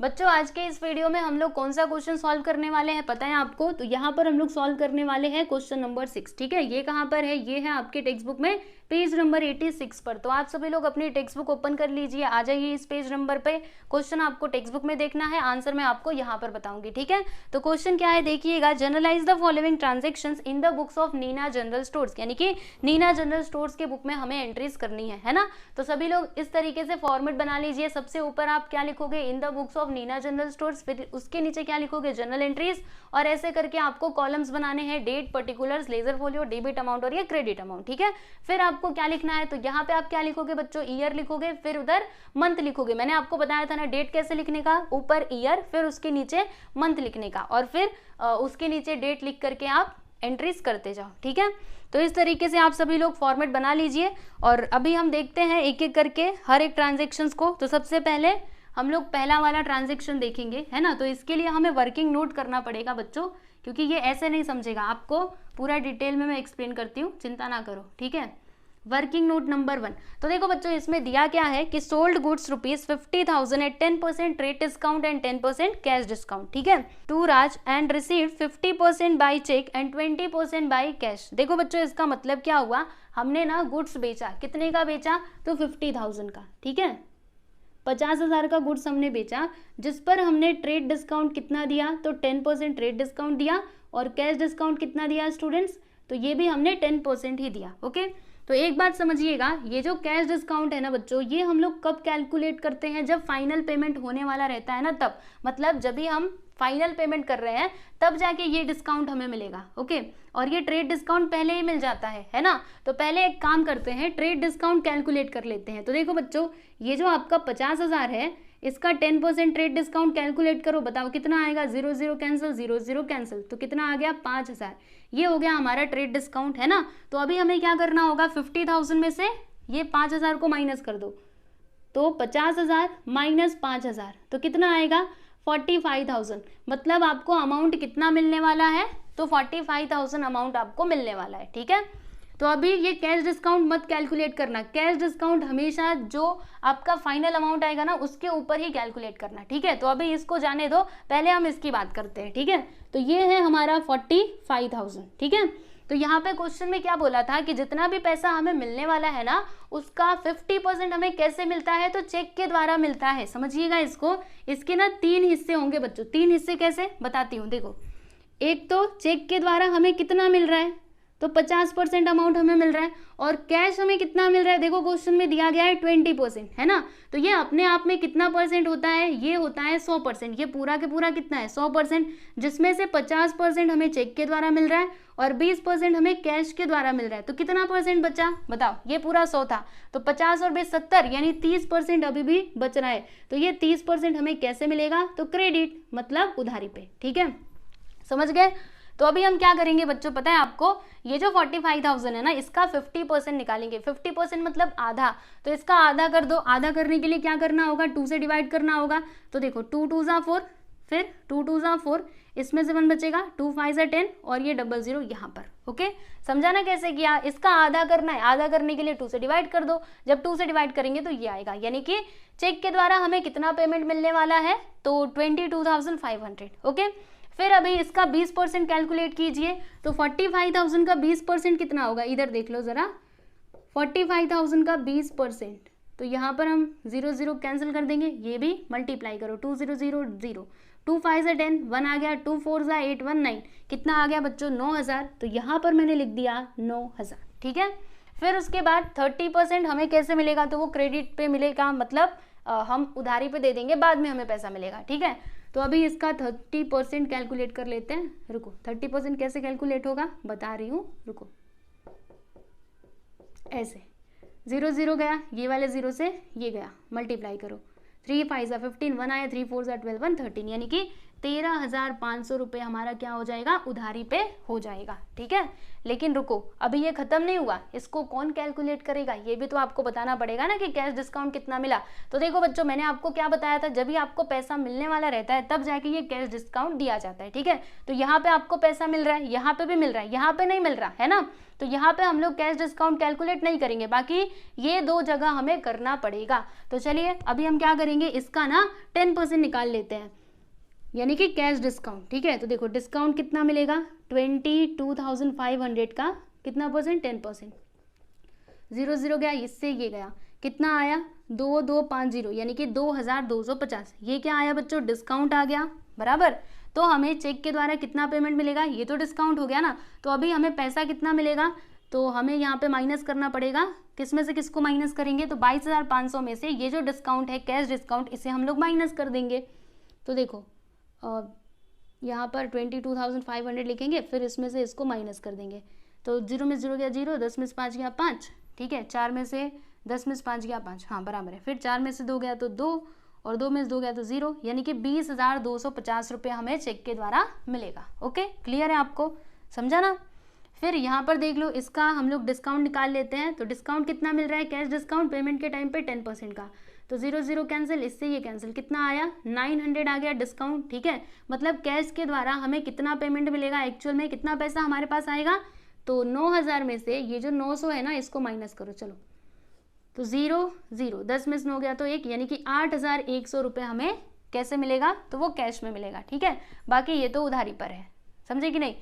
बच्चों आज के इस वीडियो में हम लोग कौन सा क्वेश्चन सॉल्व करने वाले हैं पता है आपको? तो यहाँ पर हम लोग सॉल्व करने वाले हैं क्वेश्चन नंबर 6। ठीक है, ये कहाँ पर है? ये है आपके टेक्स्ट बुक में पेज नंबर 86 पर। तो आप सभी लोग अपनी टेक्स्ट बुक ओपन कर लीजिए, आ जाइए इस पेज नंबर पे। क्वेश्चन आपको टेक्स्ट बुक में देखना है, आंसर मैं आपको यहाँ पर बताऊंगी। ठीक है, तो क्वेश्चन क्या है देखिएगा, journalise the following transactions in the books of Neena general stores, यानी कि नीना जनरल स्टोर्स के बुक में हमें एंट्रीज करनी है ना। तो सभी लोग इस तरीके से फॉर्मेट बना लीजिए। सबसे ऊपर आप क्या लिखोगे, in the books of Neena general stores, फिर उसके नीचे क्या लिखोगे, जनरल एंट्रीज, और ऐसे करके आपको कॉलम्स बनाने हैं, date, particulars, ledger folio, debit amount और ये क्रेडिट अमाउंट। ठीक है, फिर आपको क्या लिखना है, तो यहाँ पे आप क्या लिखोगे बच्चों, ईयर लिखोगे, फिर उधर मंथ लिखोगे। मैंने आपको बताया था ना डेट कैसे लिखने का, ऊपर ईयर फिर उसके नीचे मंथ लिखने का, और फिर उसके नीचे डेट लिख करके आप एंट्रीज करते जाओ। ठीक है, तो इस तरीके से आप सभी लोग फॉर्मेट बना लीजिए। और अभी हम देखते हैं एक एक करके हर एक ट्रांजेक्शन्स को। तो सबसे पहले हम लोग पहला वाला ट्रांजेक्शन देखेंगे, है ना। तो इसके लिए हमें वर्किंग नोट करना पड़ेगा बच्चों, क्योंकि ये ऐसे नहीं समझेगा, आपको पूरा डिटेल में मैं एक्सप्लेन करती हूँ, चिंता ना करो। ठीक है, वर्किंग नोट नंबर 1। तो देखो बच्चों, इसमें दिया क्या है कि sold goods ₹50,000 at 10% trade discount and 10% cash discount. ठीक है, to Raj and receive 50% by cheque and 20% by cash. देखो बच्चों, इसका मतलब क्या हुआ, हमने ना गुड्स बेचा, कितने का बेचा, तो 50,000 का। ठीक है, 50,000 का गुड्स हमने बेचा, जिस पर हमने ट्रेड डिस्काउंट कितना दिया, तो 10% ट्रेड डिस्काउंट दिया, और कैश डिस्काउंट कितना दिया स्टूडेंट्स, तो ये भी हमने 10% ही दिया। ओके, तो एक बात समझिएगा, ये जो कैश डिस्काउंट है ना बच्चों, ये हम लोग कब कैलकुलेट करते हैं, जब फाइनल पेमेंट होने वाला रहता है ना, तब, मतलब जब भी हम फाइनल पेमेंट कर रहे हैं तब जाके ये डिस्काउंट हमें मिलेगा। ओके, और ये ट्रेड डिस्काउंट पहले ही मिल जाता है ना। तो पहले एक काम करते हैं, ट्रेड डिस्काउंट कैलकुलेट कर लेते हैं। तो देखो बच्चों, ये जो आपका 50,000 है, इसका 10% ट्रेड डिस्काउंट कैलकुलेट करो, बताओ कितना आएगा। 0 0 कैंसिल, 0 0 कैंसिल, तो कितना आ गया, 5,000। ये हो गया हमारा ट्रेड डिस्काउंट, है ना। तो अभी हमें क्या करना होगा, 50,000 में से ये 5,000 को माइनस कर दो, तो 50,000 माइनस 5,000, तो कितना आएगा, 45,000। मतलब आपको अमाउंट कितना मिलने वाला है, तो 45,000 अमाउंट आपको मिलने वाला है। ठीक है, तो अभी ये कैश डिस्काउंट मत कैलकुलेट करना, कैश डिस्काउंट हमेशा जो आपका फाइनल अमाउंट आएगा ना उसके ऊपर ही कैलकुलेट करना। ठीक है, तो अभी इसको जाने दो, पहले हम इसकी बात करते हैं। ठीक है, तो ये है हमारा 45,000। ठीक है, तो यहाँ पे क्वेश्चन में क्या बोला था कि जितना भी पैसा हमें मिलने वाला है ना, उसका 50% हमें कैसे मिलता है, तो चेक के द्वारा मिलता है। समझिएगा इसको, इसके ना 3 हिस्से होंगे बच्चों। 3 हिस्से कैसे बताती हूँ, देखो, एक तो चेक के द्वारा हमें कितना मिल रहा है, तो 50% अमाउंट हमें मिल रहा है, और कैश हमें कितना मिल रहा है, देखो क्वेश्चन में दिया गया है 20%, है ना। तो ये अपने आप में कितना परसेंट होता है, ये होता है 100%। ये पूरा के पूरा कितना है, 100%, जिसमें से 50% हमें चेक के द्वारा मिल रहा है और 20% हमें कैश के द्वारा मिल रहा है। तो कितना परसेंट बचा बताओ, ये पूरा 100 था, तो 50 और 20 70, यानी 30% अभी भी बच रहा है। तो ये 30% हमें कैसे मिलेगा, तो क्रेडिट, मतलब उधारी पे। ठीक है, समझ गए। तो अभी हम क्या करेंगे बच्चों, पता है आपको, ये जो 45,000 है ना, इसका 50% निकालेंगे। 50% मतलब आधा, तो इसका आधा कर दो। आधा करने के लिए क्या करना होगा, 2 से डिवाइड करना होगा। तो देखो 2 2 ज़ा 4, फिर 2 2 ज़ा 4, इसमें से 1 बचेगा, 2 5 ज़ा 10, और ये 00 यहाँ पर। ओके, समझाना कैसे किया, इसका आधा करना है, आधा करने के लिए 2 से डिवाइड कर दो। जब 2 से डिवाइड करेंगे तो ये आएगा, यानी कि चेक के द्वारा हमें कितना पेमेंट मिलने वाला है, तो 22,500। ओके, फिर अभी इसका 20% कैलकुलेट कीजिए। तो 45,000 का 20% कितना होगा, इधर देख लो जरा, 45,000 का 20%, तो यहाँ पर हम 0 0 कैंसिल कर देंगे, ये भी मल्टीप्लाई करो, 2 0 0 0, 2 5 ज़ा 10, 1 आ गया, 2 4 ज़ा 8, 1 9, कितना आ गया बच्चों, 9,000। तो यहाँ पर मैंने लिख दिया 9,000। ठीक है, फिर उसके बाद 30% हमें कैसे मिलेगा, तो वो क्रेडिट पे मिलेगा, मतलब हम उधारी पे दे देंगे, बाद में हमें पैसा मिलेगा। ठीक है, तो अभी इसका 30% कैलकुलेट कर लेते हैं। रुको, 30% कैसे कैलकुलेट होगा बता रही हूँ, रुको। ऐसे 0 0 गया, ये वाले 0 से ये गया, मल्टीप्लाई करो, 3 5 ज़ा 15, 1 आया, 3 4 ज़ा 12, 1 13, यानी कि 13,500 रुपये हमारा क्या हो जाएगा, उधारी पे हो जाएगा। ठीक है, लेकिन रुको, अभी ये खत्म नहीं हुआ, इसको कौन कैलकुलेट करेगा, ये भी तो आपको बताना पड़ेगा ना कि कैश डिस्काउंट कितना मिला। तो देखो बच्चों, मैंने आपको क्या बताया था, जब भी आपको पैसा मिलने वाला रहता है तब जाके ये कैश डिस्काउंट दिया जाता है। ठीक है, तो यहाँ पे आपको पैसा मिल रहा है, यहाँ पे भी मिल रहा है, यहाँ पे नहीं मिल रहा है ना, तो यहाँ पे हम लोग कैश डिस्काउंट कैलकुलेट नहीं करेंगे, बाकी ये दो जगह हमें करना पड़ेगा। तो चलिए अभी हम क्या करेंगे, इसका ना 10% निकाल लेते हैं, यानी कि कैश डिस्काउंट। ठीक है, तो देखो डिस्काउंट कितना मिलेगा, 22,500 का कितना परसेंट, 10%। 0 0 गया, इससे ये गया, कितना आया 2250, यानी कि 2250। ये क्या आया बच्चों, डिस्काउंट आ गया बराबर। तो हमें चेक के द्वारा कितना पेमेंट मिलेगा, ये तो डिस्काउंट हो गया ना, तो अभी हमें पैसा कितना मिलेगा, तो हमें यहाँ पे माइनस करना पड़ेगा, किस में से किसको माइनस करेंगे, तो 22,500 में से ये जो डिस्काउंट है कैश डिस्काउंट, इसे हम लोग माइनस कर देंगे। तो देखो यहाँ पर 22,500 लिखेंगे, फिर इसमें से इसको माइनस कर देंगे, तो 0 में 0 गया 0, 10 में से 5 गया 5। ठीक है, 4 में से 10 में से 5 गया 5, हाँ बराबर है। फिर 4 में से 2 गया तो 2, और 2 में से 2 गया तो 0, यानी कि 20,250 रुपये हमें चेक के द्वारा मिलेगा। ओके, क्लियर है आपको, समझा ना। फिर यहाँ पर देख लो, इसका हम लोग डिस्काउंट निकाल लेते हैं। तो डिस्काउंट कितना मिल रहा है, कैश डिस्काउंट पेमेंट के टाइम पे 10% का, तो 0 0 कैंसिल, इससे ये कैंसिल, कितना आया 900 आ गया डिस्काउंट। ठीक है, मतलब कैश के द्वारा हमें कितना पेमेंट मिलेगा, एक्चुअल में कितना पैसा हमारे पास आएगा, तो 9,000 में से ये जो 900 है ना, इसको माइनस करो, चलो तो 0 0, 10 में से 9 गया तो 1, यानी कि 8,100 रुपये हमें कैसे मिलेगा, तो वो कैश में मिलेगा। ठीक है, बाकी ये तो उधारी पर है, समझे कि नहीं।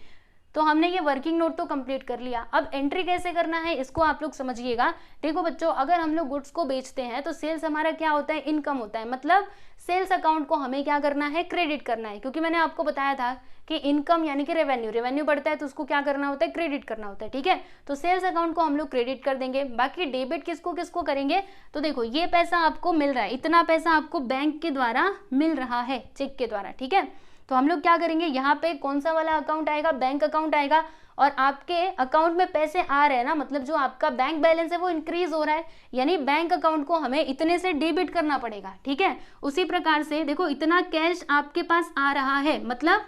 तो हमने ये वर्किंग नोट तो कंप्लीट कर लिया, अब एंट्री कैसे करना है इसको आप लोग समझिएगा। देखो बच्चों, अगर हम लोग गुड्स को बेचते हैं तो सेल्स हमारा क्या होता है, इनकम होता है, मतलब सेल्स अकाउंट को हमें क्या करना है, क्रेडिट करना है, क्योंकि मैंने आपको बताया था कि इनकम यानी कि रेवेन्यू बढ़ता है तो उसको क्या करना होता है, क्रेडिट करना होता है। ठीक है, तो सेल्स अकाउंट को हम लोग क्रेडिट कर देंगे, बाकी डेबिट किसको किसको करेंगे, तो देखो ये पैसा आपको मिल रहा है, इतना पैसा आपको बैंक के द्वारा मिल रहा है चेक के द्वारा। ठीक है, तो हम लोग क्या करेंगे, यहाँ पे कौन सा वाला अकाउंट आएगा, बैंक अकाउंट आएगा, और आपके अकाउंट में पैसे आ रहे हैं ना, मतलब जो आपका बैंक बैलेंस है वो इंक्रीज हो रहा है, यानी बैंक अकाउंट को हमें इतने से डेबिट करना पड़ेगा। ठीक है, उसी प्रकार से देखो इतना कैश आपके पास आ रहा है, मतलब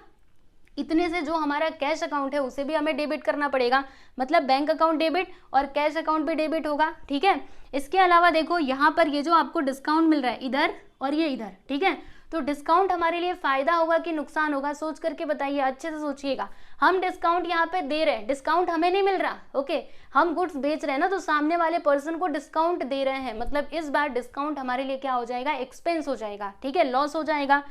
इतने से जो हमारा कैश अकाउंट है उसे भी हमें डेबिट करना पड़ेगा, मतलब बैंक अकाउंट डेबिट और कैश अकाउंट भी डेबिट होगा। ठीक है, इसके अलावा देखो यहाँ पर ये जो आपको डिस्काउंट मिल रहा है इधर और ये इधर, ठीक है, तो डिस्काउंट हमारे लिए फायदा होगा कि नुकसान होगा, सोच करके बताइए, अच्छे से सोचिएगा। हम डिस्काउंट यहाँ पे दे रहे हैं, डिस्काउंट हमें नहीं मिल रहा, ओके, हम गुड्स बेच रहे हैं ना, तो सामने वाले पर्सन को डिस्काउंट दे रहे हैं, मतलब इस बार डिस्काउंट हमारे लिए क्या हो जाएगा, एक्सपेंस हो जाएगा। ठीक है, लॉस हो जाएगा।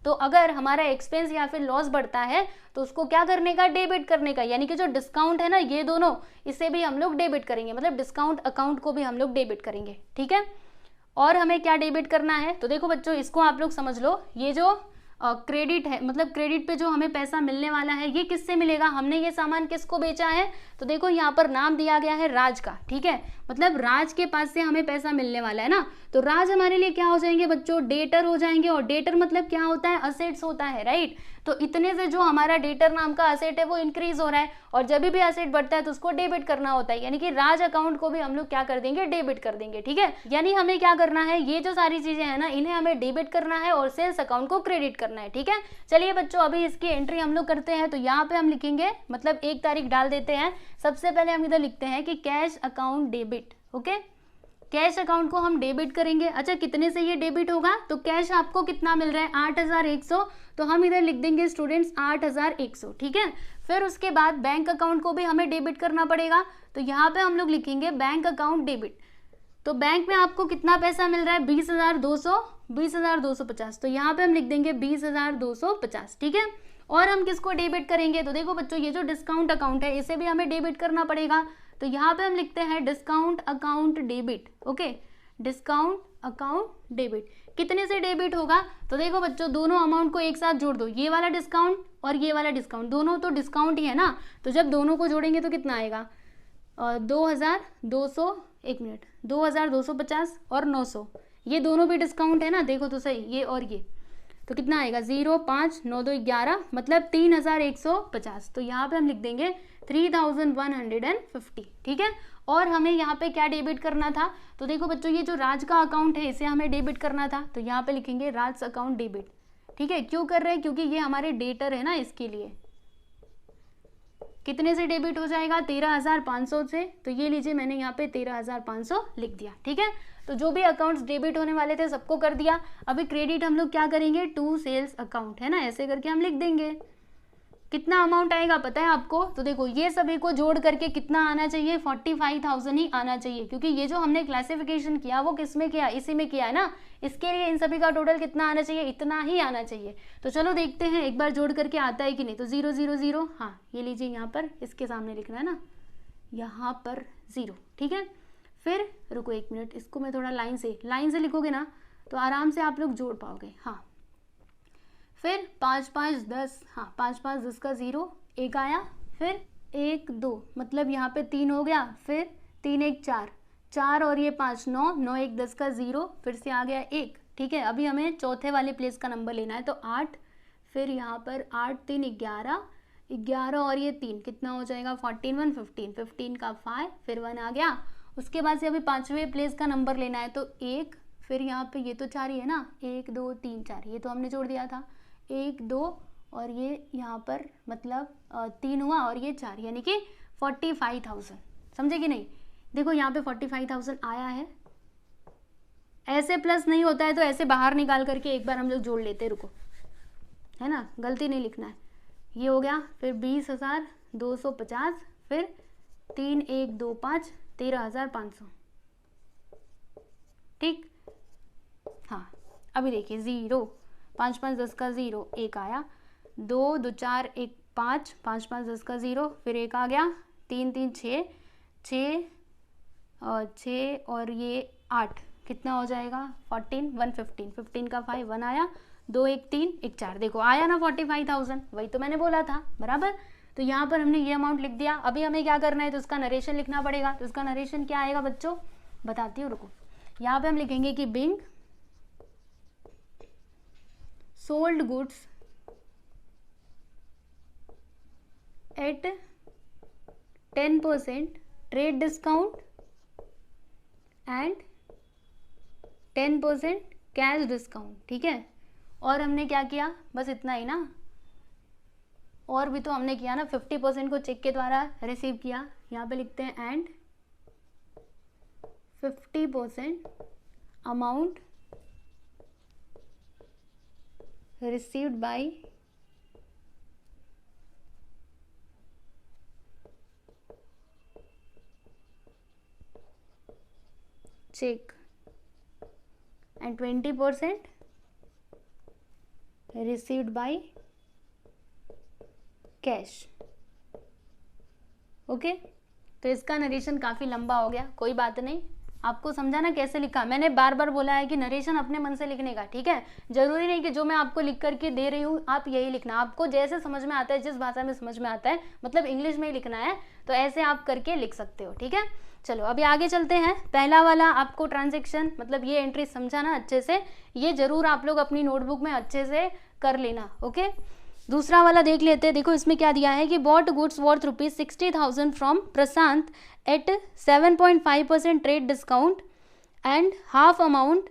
तो अगर हमारा एक्सपेंस या फिर लॉस बढ़ता है तो उसको क्या करने का, डेबिट करने का, यानी कि जो डिस्काउंट है ना ये दोनों, इसे भी हम लोग डेबिट करेंगे, मतलब डिस्काउंट अकाउंट को भी हम लोग डेबिट करेंगे। ठीक है, और हमें क्या डेबिट करना है, तो देखो बच्चों इसको आप लोग समझ लो, ये जो क्रेडिट है, मतलब क्रेडिट पे जो हमें पैसा मिलने वाला है ये किससे मिलेगा, हमने ये सामान किसको बेचा है, तो देखो यहाँ पर नाम दिया गया है राज का। ठीक है, मतलब राज के पास से हमें पैसा मिलने वाला है ना, तो राज हमारे लिए क्या हो जाएंगे बच्चों, डेटर हो जाएंगे, और डेटर मतलब क्या होता है, असेट्स होता है, राइट। तो इतने से जो हमारा डेटर नाम का असेट है वो इंक्रीज हो रहा है, और जब भी असेट बढ़ता है तो उसको डेबिट करना होता है, यानी कि राज अकाउंट को भी हम लोग क्या कर देंगे, डेबिट कर देंगे। ठीक है, यानी हमें क्या करना है, ये जो सारी चीजें हैं ना इन्हें हमें डेबिट करना है और सेल्स अकाउंट को क्रेडिट करना है। ठीक है, चलिए बच्चों अभी इसकी एंट्री हम लोग करते हैं। तो यहाँ पे हम लिखेंगे, मतलब 1 तारीख डाल देते हैं। सबसे पहले हम इधर लिखते हैं कि cash account debit, okay, cash account को हम डेबिट करेंगे। अच्छा, कितने से ये डेबिट होगा, तो कैश आपको कितना मिल रहा है, 8,100, तो हम इधर लिख देंगे स्टूडेंट्स 8,100। ठीक है, फिर उसके बाद बैंक अकाउंट को भी हमें डेबिट करना पड़ेगा, तो यहाँ पे हम लोग लिखेंगे बैंक अकाउंट डेबिट। तो बैंक में आपको कितना पैसा मिल रहा है, 20,250, तो यहाँ पे हम लिख देंगे 20,250। ठीक है, और हम किसको डेबिट करेंगे, तो देखो बच्चों ये जो डिस्काउंट अकाउंट है इसे भी हमें डेबिट करना पड़ेगा, तो यहाँ पे हम लिखते हैं discount account debit. Okay, discount account debit कितने से डेबिट होगा, तो देखो बच्चों दोनों अमाउंट को एक साथ जोड़ दो, ये वाला डिस्काउंट और ये वाला डिस्काउंट, दोनों तो डिस्काउंट ही है ना, तो जब दोनों को जोड़ेंगे तो कितना आएगा, 2,250 और 900, ये दोनों भी डिस्काउंट है ना, देखो तो सही, ये और ये, तो कितना आएगा 0, 5, 9, 2, 11, मतलब 3,150। तो यहाँ पे हम लिख देंगे 3,150। ठीक है, और हमें यहाँ पे क्या डेबिट करना था, तो देखो बच्चों ये जो राज का अकाउंट है इसे हमें डेबिट करना था, तो यहाँ पे लिखेंगे राज अकाउंट डेबिट। ठीक है, क्यों कर रहे हैं, क्योंकि ये हमारे डेटर है ना, इसके लिए। कितने से डेबिट हो जाएगा, 13,500 से, तो ये लीजिए मैंने यहाँ पे 13,500 लिख दिया। ठीक है, तो जो भी अकाउंट्स डेबिट होने वाले थे सबको कर दिया। अभी क्रेडिट हम लोग क्या करेंगे, टू सेल्स अकाउंट है ना, ऐसे करके हम लिख देंगे। कितना अमाउंट आएगा पता है आपको, तो देखो ये सभी को जोड़ करके कितना आना चाहिए, 45,000 ही आना चाहिए, क्योंकि ये जो हमने क्लासिफिकेशन किया वो किस में किया, इसी में किया है ना। इसके लिए इन सभी का टोटल कितना आना चाहिए, इतना ही आना चाहिए। तो चलो देखते हैं एक बार जोड़ करके आता है कि नहीं। तो 0 0 0, हाँ ये लीजिए यहाँ पर इसके सामने लिखना है ना, यहाँ पर 0। ठीक है, फिर रुको 1 मिनट, इसको मैं थोड़ा लाइन से लिखोगे ना तो आराम से आप लोग जोड़ पाओगे। हाँ, फिर 5 5 10, हाँ 5 5 10 का 0, 1 आया, फिर 1 2, मतलब यहाँ पे 3 हो गया, फिर 3 1 4, 4 और ये 5 9, 9 1 10 का 0, फिर से आ गया 1। ठीक है, अभी हमें चौथे वाले प्लेस का नंबर लेना है, तो 8, फिर यहाँ पर 8 3 11, 11 और ये 3 कितना हो जाएगा, 14 1 15, 15 का 5, फिर 1 आ गया। उसके बाद से अभी पाँचवें प्लेस का नंबर लेना है, तो 1, फिर यहाँ पे ये तो 4 ही है ना, 1 2 3 4, ये तो हमने जोड़ दिया था, 1 2 और ये यहाँ पर मतलब 3 हुआ और ये 4, यानी कि 45,000। समझे कि नहीं, देखो यहाँ पे 45,000 आया है। ऐसे प्लस नहीं होता है तो ऐसे बाहर निकाल करके एक बार हम लोग जोड़ लेते, रुको, है ना, गलती नहीं लिखना है। ये हो गया, फिर 20,250, फिर 3 1 2 5, 13,500। ठीक, हाँ अभी देखिए 0, 5 5 10 का 0, 1 आया, 2 2 4 1 5, 5 5 10 का 0, फिर 1 आ गया, 3 3 6 6 और 6 और ये 8, कितना हो जाएगा, 14 1 15, 15 का 5, 1 आया, 2 1 3 1 4, देखो आया ना 45,000, वही तो मैंने बोला था बराबर। तो यहाँ पर हमने ये अमाउंट लिख दिया। अभी हमें क्या करना है, तो उसका नरेशन लिखना पड़ेगा। तो उसका नरेशन क्या आएगा बच्चों, बताती हूँ, रुको। यहाँ पे हम लिखेंगे कि being sold goods at 10% trade discount and 10% cash discount. ठीक है, और हमने क्या किया, बस इतना ही ना, और भी तो हमने किया ना, 50% को चेक के द्वारा रिसीव किया। यहाँ पे लिखते हैं and 50% amount received by check and 20% received by cash. Okay, तो इसका नरेशन काफ़ी लंबा हो गया, कोई बात नहीं, आपको समझा ना कैसे लिखा। मैंने बार बार बोला है कि नरेशन अपने मन से लिखने का। ठीक है, जरूरी नहीं कि जो मैं आपको लिख करके दे रही हूँ आप यही लिखना, आपको जैसे समझ में आता है, जिस भाषा में समझ में आता है, मतलब इंग्लिश में ही लिखना है, तो ऐसे आप करके लिख सकते हो। ठीक है, चलो अभी आगे चलते हैं। पहला वाला आपको ट्रांजैक्शन, मतलब ये एंट्री समझा ना अच्छे से, ये जरूर आप लोग अपनी नोटबुक में अच्छे से कर लेना। ओके, दूसरा वाला देख लेते हैं। देखो इसमें क्या दिया है कि bought goods worth ₹60,000 from Prashant at 7.5% trade discount and half amount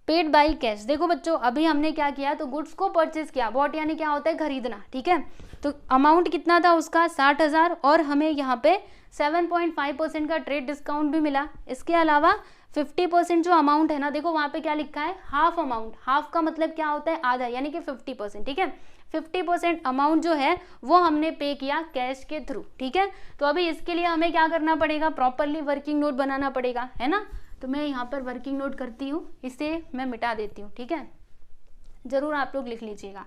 paid by cash. देखो बच्चों, अभी हमने क्या किया, तो गुड्स को परचेज किया, बॉट यानी क्या होता है, खरीदना। ठीक है, तो अमाउंट कितना था उसका, 60,000, और हमें यहाँ पे 7.5% का ट्रेड डिस्काउंट भी मिला। इसके अलावा 50% जो अमाउंट है ना, देखो वहाँ पे क्या लिखा है, हाफ अमाउंट। हाफ का मतलब क्या होता है, आधा, यानी कि 50%। ठीक है, 50% अमाउंट जो है वो हमने पे किया कैश के थ्रू। ठीक है, तो अभी इसके लिए हमें क्या करना पड़ेगा, प्रॉपरली वर्किंग नोट बनाना पड़ेगा, है ना। तो मैं यहाँ पर वर्किंग नोट करती हूँ, इसे मैं मिटा देती हूँ। ठीक है, जरूर आप लोग लिख लीजिएगा।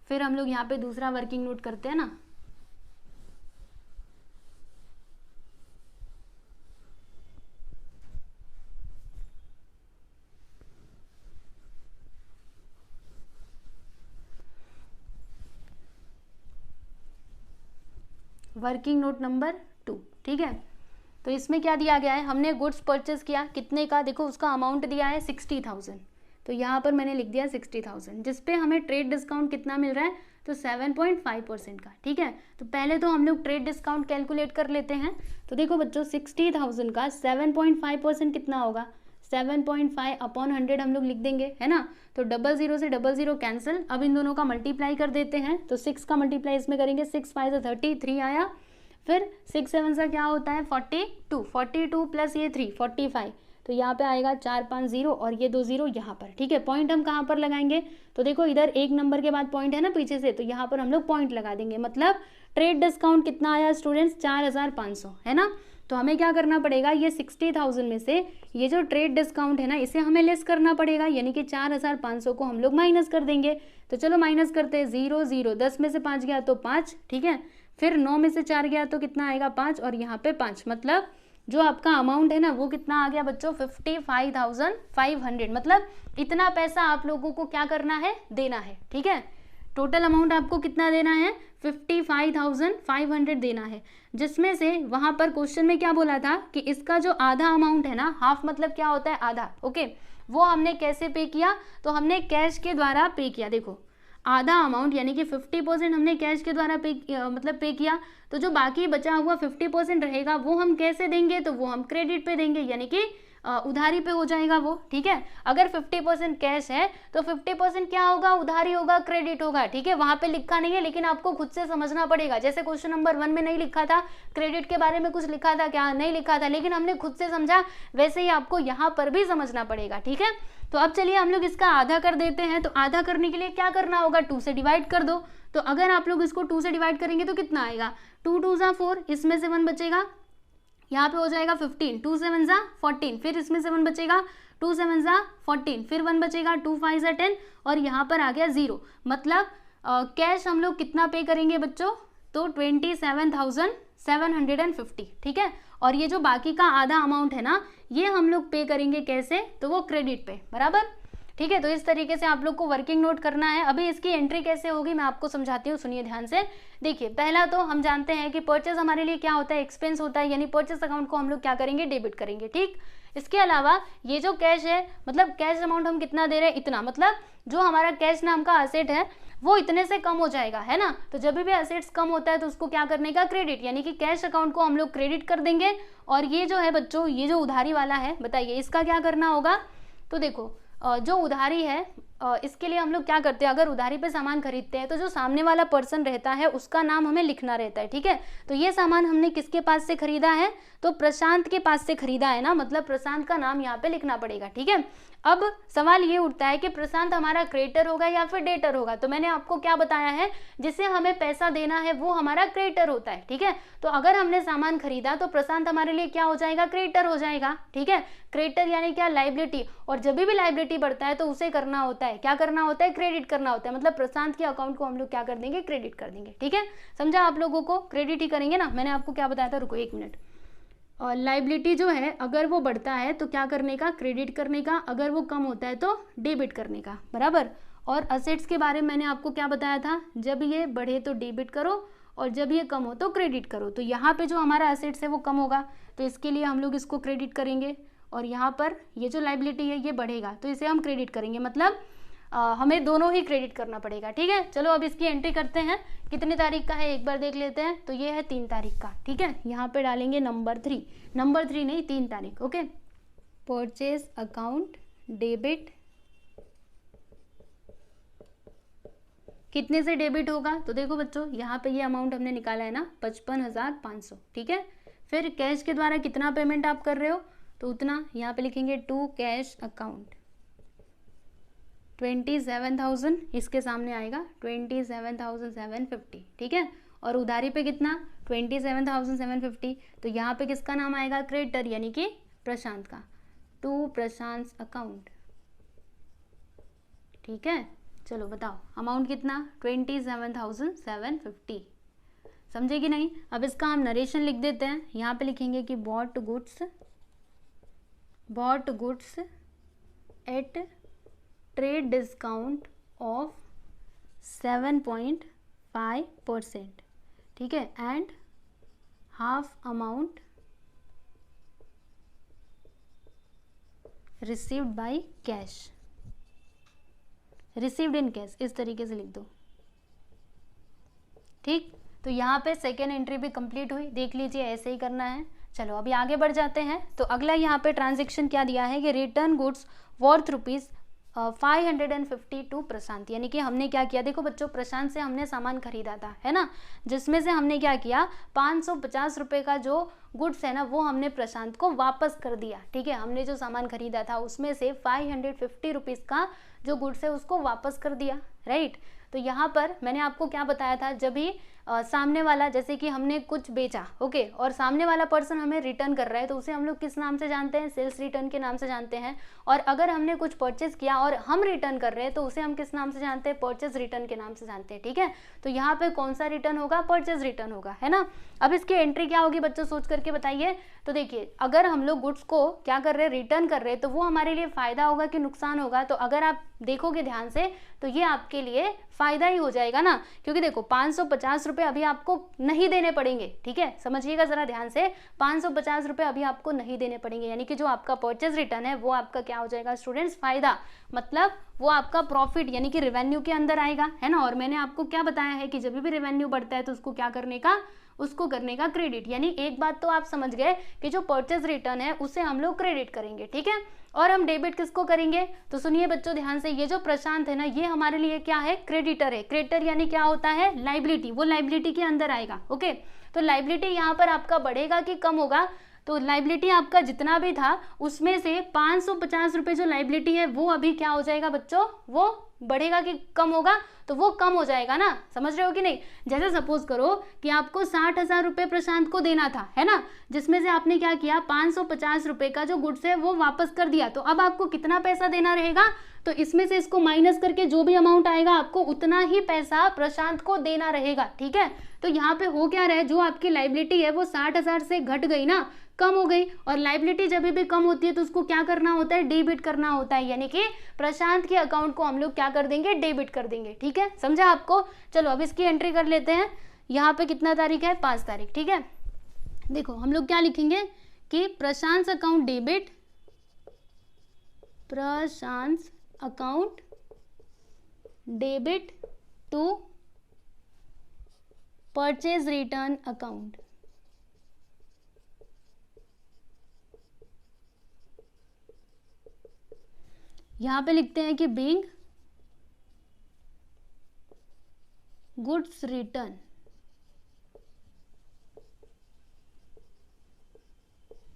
फिर हम लोग यहाँ पे दूसरा वर्किंग नोट करते हैं ना। Working note number 2। ठीक है, तो इसमें क्या दिया गया है, हमने गुड्स परचेज किया, कितने का, देखो उसका अमाउंट दिया है 60,000, तो यहाँ पर मैंने लिख दिया 60,000, जिसपे हमें ट्रेड डिस्काउंट कितना मिल रहा है, तो 7.5% का। ठीक है, तो पहले तो हम लोग ट्रेड डिस्काउंट कैलकुलेट कर लेते हैं। तो देखो बच्चों, 60,000 का 7.5% कितना होगा, 7.5 अपॉन 100 हम लोग लिख देंगे, है ना। तो 00 से 00 कैंसिल। अब इन दोनों का मल्टीप्लाई कर देते हैं, तो 6 का मल्टीप्लाई इसमें करेंगे, 6 5 30, 3 आया, फिर 6 7 सा क्या होता है 42, 42 प्लस ये 3 45, तो यहाँ पे आएगा 4 5 0 और ये 2 0 यहाँ पर, ठीक है। पॉइंट हम कहाँ पर लगाएंगे, तो देखो इधर एक नंबर के बाद पॉइंट है ना पीछे से, तो यहाँ पर हम लोग पॉइंट लगा देंगे। मतलब ट्रेड डिस्काउंट कितना आया स्टूडेंट्स, 4500, है ना। तो हमें क्या करना पड़ेगा, ये 60,000 में से ये जो ट्रेड डिस्काउंट है ना इसे हमें लेस करना पड़ेगा, यानी कि 4500 को हम लोग माइनस कर देंगे। तो चलो माइनस करते हैं, 0 0, 10 में से 5 गया तो 5, ठीक है। फिर 9 में से 4 गया तो कितना आएगा 5, और यहाँ पे 5, मतलब जो आपका अमाउंट है ना वो कितना आ गया बच्चों 55,500। मतलब इतना पैसा आप लोगों को क्या करना है, देना है, ठीक है। टोटल अमाउंट आपको कितना देना है, 55,500 देना है, जिसमें से वहां पर क्वेश्चन में क्या बोला था कि इसका जो आधा अमाउंट है ना, हाफ मतलब क्या होता है आधा, ओके, वो हमने कैसे पे किया, तो हमने कैश के द्वारा पे किया। देखो आधा अमाउंट यानी कि 50% हमने कैश के द्वारा पे किया, तो जो बाकी बचा हुआ 50% रहेगा वो हम कैसे देंगे, तो वो हम क्रेडिट पे देंगे, यानी कि उधारी पे हो जाएगा वो, ठीक है। अगर 50% कैश है तो 50% क्या होगा, उधारी होगा, क्रेडिट होगा, ठीक है। वहां पे लिखा नहीं है लेकिन आपको खुद से समझना पड़ेगा। जैसे क्वेश्चन नंबर 1 में नहीं लिखा था, क्रेडिट के बारे में कुछ लिखा था क्या, नहीं लिखा था, लेकिन हमने खुद से समझा, वैसे ही आपको यहाँ पर भी समझना पड़ेगा, ठीक है। तो अब चलिए हम लोग इसका आधा कर देते हैं। तो आधा करने के लिए क्या करना होगा, 2 से डिवाइड कर दो। तो अगर आप लोग इसको 2 से डिवाइड करेंगे तो कितना आएगा, 2 2 ज़ा 4, इसमें से 1 बचेगा, यहाँ पे हो जाएगा 15, 2 7 ज़ा 14, फिर इसमें से 1 बचेगा, 2 7 ज़ा 14, फिर 1 बचेगा, 2 5 ज़ा 10, और यहाँ पर आ गया 0। मतलब कैश हम लोग कितना पे करेंगे बच्चों, तो 27,750, ठीक है। और ये जो बाकी का आधा अमाउंट है ना ये हम लोग पे करेंगे कैसे, तो वो क्रेडिट पे, बराबर, ठीक है। तो इस तरीके से आप लोग को वर्किंग नोट करना है। अभी इसकी एंट्री कैसे होगी मैं आपको समझाती हूँ, सुनिए ध्यान से। देखिए पहला तो हम जानते हैं कि परचेज हमारे लिए क्या होता है, एक्सपेंस होता है, यानी परचेज अकाउंट को हम लोग क्या करेंगे, डेबिट करेंगे, ठीक। इसके अलावा ये जो कैश है, मतलब कैश अमाउंट हम कितना दे रहे हैं, इतना, मतलब जो हमारा कैश नाम का असेट है वो इतने से कम हो जाएगा, है ना। तो जब भी असेट्स कम होता है तो उसको क्या करने का, क्रेडिट, यानी कि कैश अकाउंट को हम लोग क्रेडिट कर देंगे। और ये जो है बच्चों, ये जो उधारी वाला है, बताइए इसका क्या करना होगा। तो देखो जो उधारी है इसके लिए हम लोग क्या करते हैं, अगर उधारी पे सामान खरीदते हैं तो जो सामने वाला पर्सन रहता है उसका नाम हमें लिखना रहता है, ठीक है। तो ये सामान हमने किसके पास से खरीदा है, तो प्रशांत के पास से खरीदा है ना, मतलब प्रशांत का नाम यहाँ पे लिखना पड़ेगा, ठीक है। अब सवाल ये उठता है कि प्रशांत हमारा क्रेडिटर होगा या फिर डेटर होगा। तो मैंने आपको क्या बताया है, जिसे हमें पैसा देना है वो हमारा क्रेडिटर होता है, ठीक है। तो अगर हमने सामान खरीदा तो प्रशांत हमारे लिए क्या हो जाएगा, क्रेडिटर हो जाएगा, ठीक है। क्रेडिटर यानी क्या, लायबिलिटी, और जब भी लायबिलिटी बढ़ता है तो उसे करना होता है, क्या करना होता है, क्रेडिट करना होता है। मतलब प्रशांत के अकाउंट को हम लोग क्या कर देंगे, क्रेडिट कर देंगे, ठीक है। समझा आप लोगों को, क्रेडिट ही करेंगे ना। मैंने आपको क्या बताया था, रुको 1 मिनट। और लायबिलिटी जो है अगर वो बढ़ता है तो क्या करने का, क्रेडिट करने का, अगर वो कम होता है तो डेबिट करने का, बराबर। और असेट्स के बारे में मैंने आपको क्या बताया था, जब ये बढ़े तो डेबिट करो और जब ये कम हो तो क्रेडिट करो। तो यहाँ पे जो हमारा असेट्स है वो कम होगा तो इसके लिए हम लोग इसको क्रेडिट करेंगे, और यहाँ पर ये जो लायबिलिटी है ये बढ़ेगा तो इसे हम क्रेडिट करेंगे। मतलब हमें दोनों ही क्रेडिट करना पड़ेगा, ठीक है। चलो अब इसकी एंट्री करते हैं, कितनी तारीख का है एक बार देख लेते हैं। तो ये है 3 तारीख का, ठीक है। यहाँ पे डालेंगे नंबर 3 नहीं 3 तारीख, ओके। परचेज अकाउंट डेबिट, कितने से डेबिट होगा, तो देखो बच्चों यहाँ पे ये अमाउंट हमने निकाला है ना 55,500, ठीक है। फिर कैश के द्वारा कितना पेमेंट आप कर रहे हो, तो उतना, यहाँ पे लिखेंगे टू कैश अकाउंट 27,000, इसके सामने आएगा 27,750, ठीक है। और उधारी पे कितना, 27,750, तो यहाँ पे किसका नाम आएगा, क्रेडिटर, यानी कि प्रशांत का, टू प्रशांत अकाउंट, ठीक है। चलो बताओ अमाउंट कितना, 27,750, समझे कि नहीं। अब इसका हम नरेशन लिख देते हैं। यहाँ पे लिखेंगे कि bought goods at trade discount of 7.5%, ठीक है, and half amount received by cash, received in cash, इस तरीके से लिख दो, ठीक। तो यहाँ पे सेकेंड एंट्री भी कंप्लीट हुई, देख लीजिए ऐसे ही करना है। चलो अभी आगे बढ़ जाते हैं। तो अगला यहाँ पे ट्रांजेक्शन क्या दिया है कि return goods worth rupees 550 to Prashant, यानी कि हमने क्या किया, देखो बच्चों प्रशांत से हमने सामान खरीदा था, है ना, जिसमें से हमने क्या किया 550 रुपये का जो गुड्स है ना वो हमने प्रशांत को वापस कर दिया। ठीक है, हमने जो सामान खरीदा था उसमें से 550 रुपीज़ का जो गुड्स है उसको वापस कर दिया, राइट। तो यहाँ पर मैंने आपको क्या बताया था, जब भी सामने वाला, जैसे कि हमने कुछ बेचा, ओके, और सामने वाला पर्सन हमें रिटर्न कर रहा है तो उसे हम लोग किस नाम से जानते हैं, सेल्स रिटर्न के नाम से जानते हैं। और अगर हमने कुछ परचेज किया और हम रिटर्न कर रहे हैं तो उसे हम किस नाम से जानते हैं, परचेज रिटर्न के नाम से जानते हैं। ठीक है, तो यहाँ पे कौन सा रिटर्न होगा, परचेज रिटर्न होगा, है ना। अब इसकी एंट्री क्या होगी बच्चों, सोच करके बताइए। तो देखिए अगर हम लोग गुड्स को क्या कर रहे हैं, रिटर्न कर रहे हैं, तो वो हमारे लिए फायदा होगा कि नुकसान होगा। तो अगर आप देखोगे ध्यान से तो ये आपके लिए फायदा ही हो जाएगा ना, क्योंकि देखो 550 रुपये अभी आपको नहीं देने पड़ेंगे। ठीक है, समझिएगा जरा ध्यान से, 550 रुपये अभी आपको नहीं देने पड़ेंगे, यानी कि जो आपका परचेज रिटर्न है वो आपका क्या हो जाएगा स्टूडेंट्स, फायदा, मतलब वो आपका प्रॉफिट यानी कि रेवेन्यू के अंदर आएगा, है ना। और मैंने आपको क्या बताया है कि जब भी रेवेन्यू बढ़ता है तो उसको क्या करने का, उसको करने का क्रेडिट। यानी एक बात तो आप समझ गए कि जो परचेज रिटर्न है उसे हम लोग क्रेडिट करेंगे, ठीक है, और हम डेबिट किसको करेंगे। तो सुनिए बच्चों ध्यान से, ये जो प्रशांत है ना ये हमारे लिए क्या है, क्रेडिटर है। क्रेडिटर यानी क्या होता है, लाइबिलिटी, वो लाइबिलिटी के अंदर आएगा, ओके। तो लाइबिलिटी यहाँ पर आपका बढ़ेगा कि कम होगा, तो लाइबिलिटी आपका जितना भी था उसमें से 550 रुपये जो लाइबिलिटी है वो अभी क्या हो जाएगा बच्चों, वो बढ़ेगा कि कम होगा, तो वो कम हो जाएगा ना, समझ रहे हो कि नहीं। जैसे सपोज करो कि आपको 60,000 रुपये प्रशांत को देना था, है ना, जिसमें से आपने क्या किया 550 रुपये का जो गुड्स है वो वापस कर दिया, तो अब आपको कितना पैसा देना रहेगा, तो इसमें से इसको माइनस करके जो भी अमाउंट आएगा आपको उतना ही पैसा प्रशांत को देना रहेगा। ठीक है, तो यहाँ पे हो क्या रहा है, जो आपकी लाइबिलिटी है वो 60,000 से घट गई ना, कम हो गई, और लाइबिलिटी जब भी कम होती है तो उसको क्या करना होता है, डेबिट करना होता है, यानी कि प्रशांत के अकाउंट को हम लोग क्या कर देंगे, डेबिट कर देंगे। ठीक है, समझा आपको। चलो अब इसकी एंट्री कर लेते हैं। यहाँ पे कितना तारीख है, 5 तारीख। ठीक है, देखो हम लोग क्या लिखेंगे कि Prashant account debit, Prashant account debit to purchase return account. यहां पे लिखते हैं कि बीइंग गुड्स रिटर्न,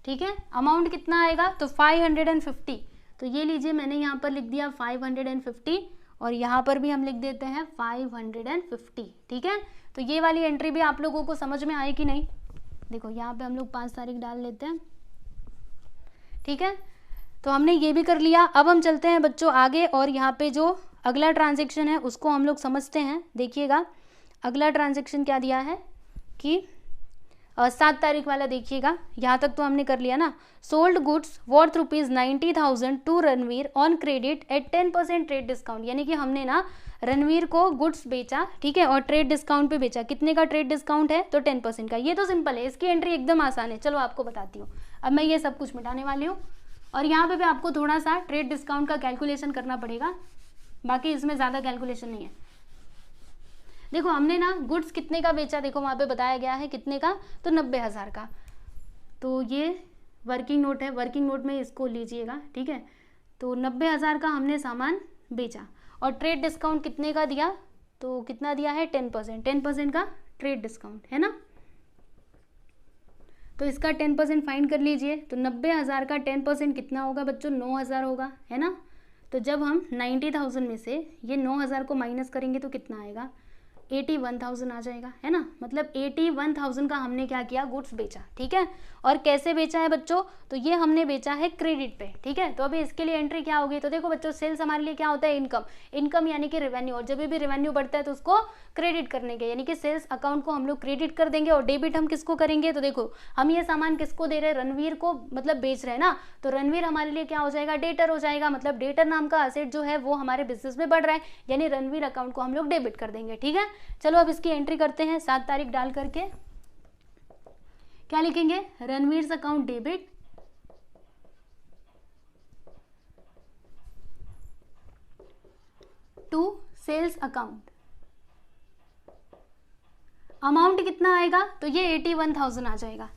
ठीक है। अमाउंट कितना आएगा, तो 550, तो ये लीजिए मैंने यहाँ पर लिख दिया 550, और यहाँ पर भी हम लिख देते हैं 550। ठीक है, तो ये वाली एंट्री भी आप लोगों को समझ में आई कि नहीं। देखो यहाँ पे हम लोग 5 तारीख डाल लेते हैं। ठीक है, तो हमने ये भी कर लिया। अब हम चलते हैं बच्चों आगे, और यहाँ पे जो अगला ट्रांजेक्शन है उसको हम लोग समझते हैं। देखिएगा अगला ट्रांजेक्शन क्या दिया है कि 7 तारीख वाला देखिएगा, यहाँ तक तो हमने कर लिया ना। Sold goods worth ₹90,000 to Ranveer on credit at 10% trade discount, यानी कि हमने ना रणवीर को गुड्स बेचा, ठीक है, और ट्रेड डिस्काउंट पे बेचा। कितने का ट्रेड डिस्काउंट है, तो 10% का। ये तो सिंपल है, इसकी एंट्री एकदम आसान है। चलो आपको बताती हूँ। अब मैं ये सब कुछ मिटाने वाली हूँ, और यहाँ पे भी आपको थोड़ा सा ट्रेड डिस्काउंट का कैलकुलेशन करना पड़ेगा, बाकी इसमें ज़्यादा कैलकुलेशन नहीं है। देखो हमने ना गुड्स कितने का बेचा, देखो वहाँ पे बताया गया है कितने का, तो 90,000 का। तो ये वर्किंग नोट है, वर्किंग नोट में इसको लीजिएगा, ठीक है। तो 90,000 का हमने सामान बेचा, और ट्रेड डिस्काउंट कितने का दिया, तो कितना दिया है 10%, 10% का ट्रेड डिस्काउंट, है ना। तो इसका 10% फाइंड कर लीजिए। तो 90,000 का 10% कितना होगा बच्चों, 9,000 होगा, है ना। तो जब हम 90,000 में से ये 9,000 को माइनस करेंगे तो कितना आएगा, 81,000 आ जाएगा, है ना। मतलब 81,000 का हमने क्या किया, गुड्स बेचा। ठीक है, और कैसे बेचा है बच्चों, तो ये हमने बेचा है क्रेडिट पे। ठीक है, तो अभी इसके लिए एंट्री क्या होगी, तो देखो बच्चों सेल्स हमारे लिए क्या होता है, इनकम, इनकम यानी कि रेवेन्यू, और जब भी रेवेन्यू बढ़ता है तो उसको क्रेडिट करने के, यानी कि सेल्स अकाउंट को हम लोग क्रेडिट कर देंगे, और डेबिट हम किसको करेंगे, तो देखो हम ये सामान किसको दे रहे हैं, रणवीर को, मतलब बेच रहे हैं ना, तो रणवीर हमारे लिए क्या हो जाएगा, डेटर हो जाएगा। मतलब डेटर नाम का असेट जो है वो हमारे बिजनेस में बढ़ रहा है, यानी रणवीर अकाउंट को हम लोग डेबिट कर देंगे। ठीक है, चलो अब इसकी एंट्री करते हैं। 7 तारीख डाल करके क्या लिखेंगे, Ranveer account debit to sales account. Amount कितना आएगा, तो ये 81,000 आ जाएगा।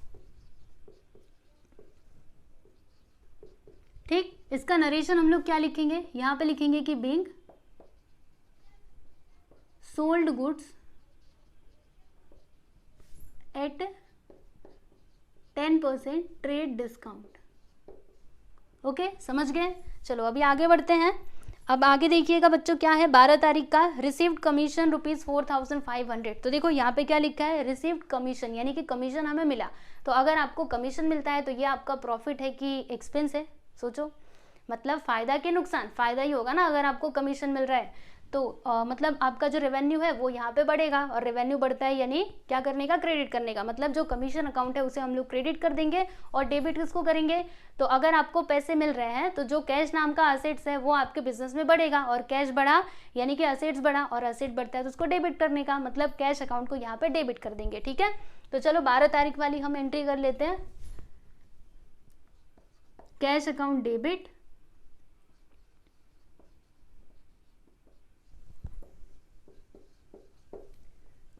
ठीक, इसका नरेशन हम लोग क्या लिखेंगे, यहाँ पे लिखेंगे कि being sold goods at 10% trade discount. Okay, समझ गए। चलो अभी आगे बढ़ते हैं। अब आगे देखिएगा बच्चों, क्या है 12 तारीख का रिसीव्ड कमीशन ₹4500। तो देखो यहाँ पे क्या लिखा है, रिसीव्ड कमीशन, यानी कि कमीशन हमें मिला। तो अगर आपको कमीशन मिलता है तो ये आपका प्रॉफिट है कि एक्सपेंस है, सोचो। मतलब फायदा के नुकसान, फायदा ही होगा ना अगर आपको कमीशन मिल रहा है तो मतलब आपका जो रेवेन्यू है वो यहाँ पे बढ़ेगा, और रेवेन्यू बढ़ता है यानी क्या करने का, क्रेडिट करने का। मतलब जो कमीशन अकाउंट है उसे हम लोग क्रेडिट कर देंगे और डेबिट किसको करेंगे। तो अगर आपको पैसे मिल रहे हैं तो जो कैश नाम का असेट्स है वो आपके बिजनेस में बढ़ेगा, और कैश बढ़ा यानी कि असेट्स बढ़ा, और असेट बढ़ता है तो उसको डेबिट करने का, मतलब कैश अकाउंट को यहाँ पे डेबिट कर देंगे। ठीक है, तो चलो 12 तारीख वाली हम एंट्री कर लेते हैं। Cash account debit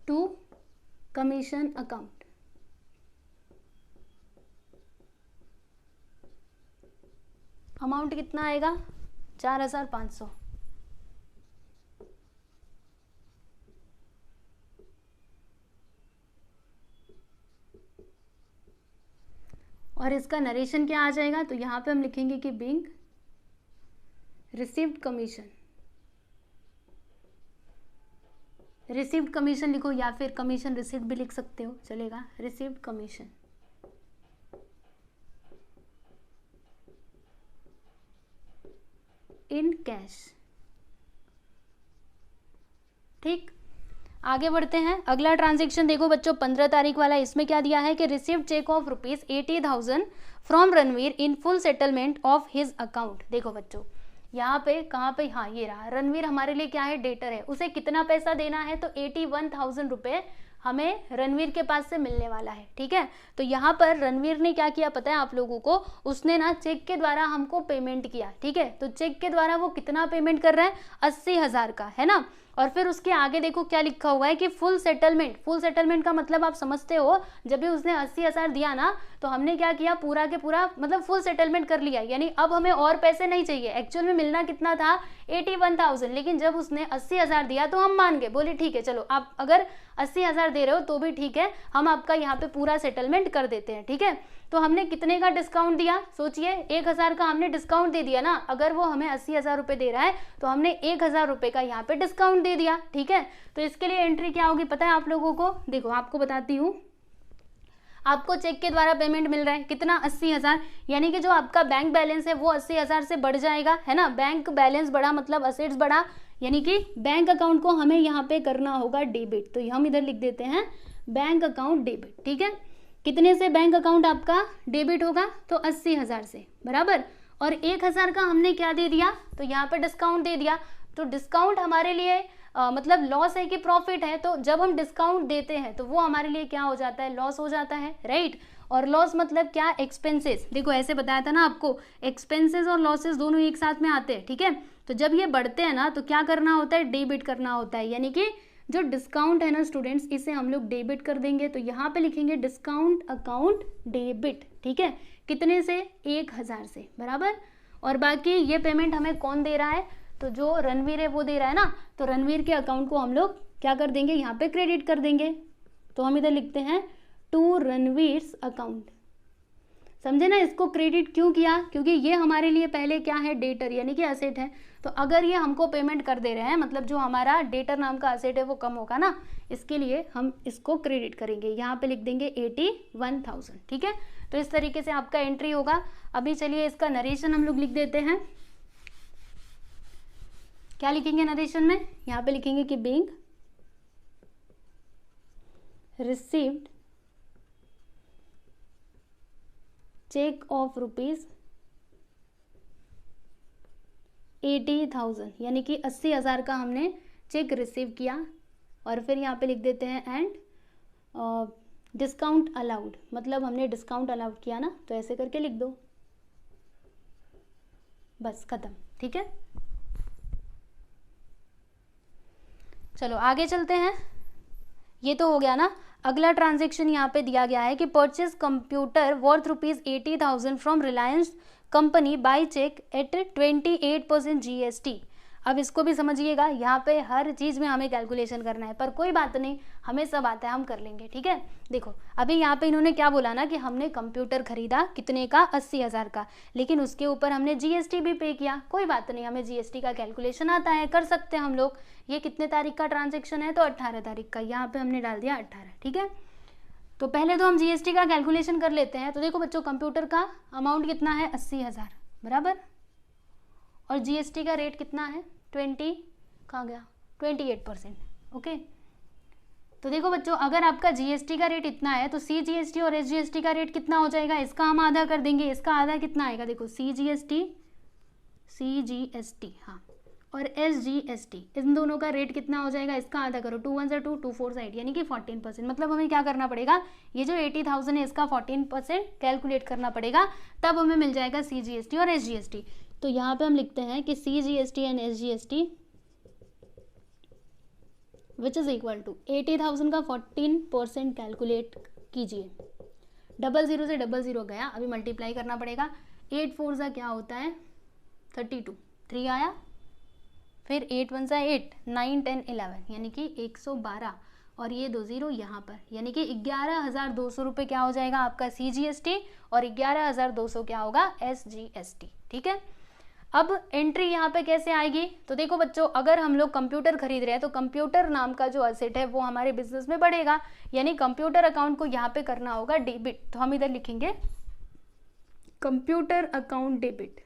to commission account. Amount कितना आएगा, 4500। और इसका नरेशन क्या आ जाएगा, तो यहाँ पे हम लिखेंगे कि being received commission, received commission लिखो या फिर कमीशन रिसीव्ड भी लिख सकते हो, चलेगा। Received commission in cash. ठीक, आगे बढ़ते हैं। अगला ट्रांजेक्शन देखो बच्चों 15 तारीख वाला, इसमें क्या दिया है कि received cheque of ₹80,000 from Ranveer in full settlement of his account. देखो बच्चों यहाँ पे कहाँ पे, हाँ ये रहा, रणवीर हमारे लिए क्या है, डेटर है। उसे कितना पैसा देना है, तो 81,000 रुपये हमें रणवीर के पास से मिलने वाला है। ठीक है, तो यहाँ पर रणवीर ने क्या किया पता है आप लोगों को, उसने ना चेक के द्वारा हमको पेमेंट किया। ठीक है, तो चेक के द्वारा वो कितना पेमेंट कर रहा है, 80,000 का, है ना। और फिर उसके आगे देखो क्या लिखा हुआ है कि फुल सेटलमेंट। फुल सेटलमेंट का मतलब आप समझते हो, जब भी उसने 80,000 दिया ना तो हमने क्या किया, पूरा के पूरा मतलब फुल सेटलमेंट कर लिया, यानी अब हमें और पैसे नहीं चाहिए। एक्चुअल में मिलना कितना था, 81,000, लेकिन जब उसने 80,000 दिया तो हम मान गए, बोले ठीक है चलो आप अगर 80,000 दे रहे हो तो भी ठीक है, हम आपका यहाँ पे पूरा सेटलमेंट कर देते हैं। ठीक है, तो हमने कितने का डिस्काउंट दिया, सोचिए 1,000 का हमने डिस्काउंट दे दिया ना। अगर वो हमें 80,000 रुपये दे रहा है तो हमने 1,000 रुपये का यहाँ पे डिस्काउंट दे दिया। ठीक है, तो इसके लिए एंट्री क्या होगी पता है आप लोगों को, देखो आपको बताती हूँ। आपको चेक के द्वारा पेमेंट मिल रहा है कितना, 80,000, यानी कि जो आपका बैंक बैलेंस है वो 80,000 से बढ़ जाएगा, है ना। बैंक बैलेंस बढ़ा मतलब असेट्स बढ़ा, यानी कि बैंक अकाउंट को हमें यहाँ पे करना होगा डेबिट। तो हम इधर लिख देते हैं बैंक अकाउंट डेबिट। ठीक है, कितने से बैंक अकाउंट आपका डेबिट होगा, तो 80,000 से, बराबर। और 1,000 का हमने क्या दे दिया, तो यहाँ पे डिस्काउंट दे दिया। तो डिस्काउंट हमारे लिए मतलब लॉस है कि प्रॉफिट है, तो जब हम डिस्काउंट देते हैं तो वो हमारे लिए क्या हो जाता है, लॉस हो जाता है, राइट। और लॉस मतलब क्या, एक्सपेंसेस। देखो ऐसे बताया था ना आपको, एक्सपेंसेस और लॉसेस दोनों एक साथ में आते हैं। ठीक है, तो जब ये बढ़ते हैं ना तो क्या करना होता है, डेबिट करना होता है, यानी कि जो डिस्काउंट है ना स्टूडेंट्स, इसे हम लोग डेबिट कर देंगे। तो यहाँ पे लिखेंगे डिस्काउंट अकाउंट डेबिट। ठीक है, कितने से, 1,000 से, बराबर। और बाकी ये पेमेंट हमें कौन दे रहा है, तो जो रणवीर है वो दे रहा है ना, तो रणवीर के अकाउंट को हम लोग क्या कर देंगे, यहाँ पे क्रेडिट कर देंगे। तो हम इधर लिखते हैं टू रणवीर्स अकाउंट। समझे ना, इसको क्रेडिट क्यों किया, क्योंकि ये हमारे लिए पहले क्या है, डेटर यानी कि असेट है। तो अगर ये हमको पेमेंट कर दे रहे हैं मतलब जो हमारा डेटर नाम का असेट है वो कम होगा ना, इसके लिए हम इसको क्रेडिट करेंगे। यहाँ पे लिख देंगे 81,000। ठीक है, तो इस तरीके से आपका एंट्री होगा। अभी चलिए इसका नरेशन हम लोग लिख देते हैं। क्या लिखेंगे नरेशन में, यहाँ पे लिखेंगे कि बीइंग रिसीव्ड चेक ऑफ ₹80,000, यानी कि 80,000 का हमने चेक रिसीव किया। और फिर यहाँ पे लिख देते हैं एंड डिस्काउंट अलाउड, मतलब हमने डिस्काउंट अलाउड किया ना, तो ऐसे करके लिख दो, बस खत्म। ठीक है, चलो आगे चलते हैं। ये तो हो गया ना। अगला ट्रांजेक्शन यहाँ पे दिया गया है कि purchase computer worth ₹80,000 from Reliance company by cheque at 28% GST। अब इसको भी समझिएगा, यहाँ पे हर चीज़ में हमें कैलकुलेशन करना है, पर कोई बात नहीं, हमें सब आता है, हम कर लेंगे, ठीक है। देखो अभी यहाँ पे इन्होंने क्या बोला ना कि हमने कंप्यूटर खरीदा कितने का, 80,000 का, लेकिन उसके ऊपर हमने GST भी पे किया। कोई बात नहीं, हमें GST का कैलकुलेशन आता है, कर सकते हैं हम लोग। ये कितने तारीख का ट्रांजेक्शन है, तो 18 तारीख का, यहाँ पे हमने डाल दिया 18, ठीक है। तो पहले तो हम GST का कैलकुलेशन कर लेते हैं। तो देखो बच्चों, कंप्यूटर का अमाउंट कितना है, 80,000 बराबर, और GST का रेट कितना है, 28%। ओके, तो देखो बच्चों, अगर आपका GST का रेट इतना है तो CGST और SGST का रेट कितना हो जाएगा, इसका हम आधा कर देंगे। इसका आधा कितना आएगा, देखो CGST हाँ, और SGST, इन दोनों का रेट कितना हो जाएगा, इसका आधा करो, 2 1 2 2 4 8, यानी कि 14%। मतलब हमें क्या करना पड़ेगा, ये जो 80,000 है इसका 14% कैलकुलेट करना पड़ेगा, तब हमें मिल जाएगा CGST और SGST। तो यहाँ पे हम लिखते हैं कि CGST and SGST which is equal to 80,000 का 14% कैलकुलेट कीजिए। 00 से 00 गया, अभी मल्टीप्लाई करना पड़ेगा। 8 4 सा क्या होता है, 32, 3 आया, फिर 8 1 सा 8, 9 10 11, यानी कि 112, और ये 2 0 यहाँ पर, यानी कि 11,200 रुपये क्या हो जाएगा आपका CGST, और 11,200 क्या होगा SGST, ठीक है। अब एंट्री यहाँ पे कैसे आएगी, तो देखो बच्चों, अगर हम लोग कंप्यूटर खरीद रहे हैं तो कंप्यूटर नाम का जो असेट है वो हमारे बिजनेस में बढ़ेगा, यानी कंप्यूटर अकाउंट को यहाँ पे करना होगा डेबिट। तो हम इधर लिखेंगे कंप्यूटर अकाउंट डेबिट,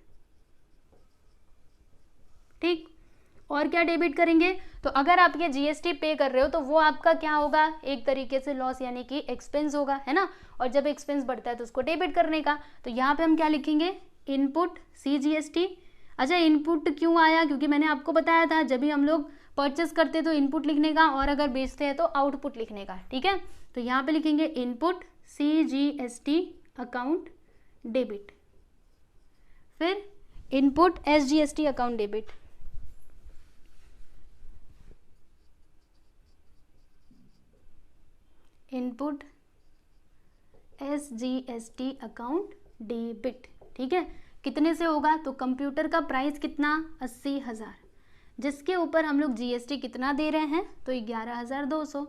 ठीक। और क्या डेबिट करेंगे, तो अगर आप ये GST पे कर रहे हो तो वो आपका क्या होगा, एक तरीके से लॉस, यानी कि एक्सपेंस होगा, है ना। और जब एक्सपेंस बढ़ता है तो उसको डेबिट करने का, तो यहाँ पे हम क्या लिखेंगे, इनपुट CGST। अच्छा, इनपुट क्यों आया, क्योंकि मैंने आपको बताया था जब भी हम लोग परचेस करते तो इनपुट लिखने का, और अगर बेचते हैं तो आउटपुट लिखने का, ठीक है। तो यहाँ पे लिखेंगे इनपुट CGST अकाउंट डेबिट, फिर input SGST account debit, input SGST account debit, ठीक है। कितने से होगा, तो कंप्यूटर का प्राइस कितना, 80,000, जिसके ऊपर हम लोग GST कितना दे रहे हैं, तो 11,200।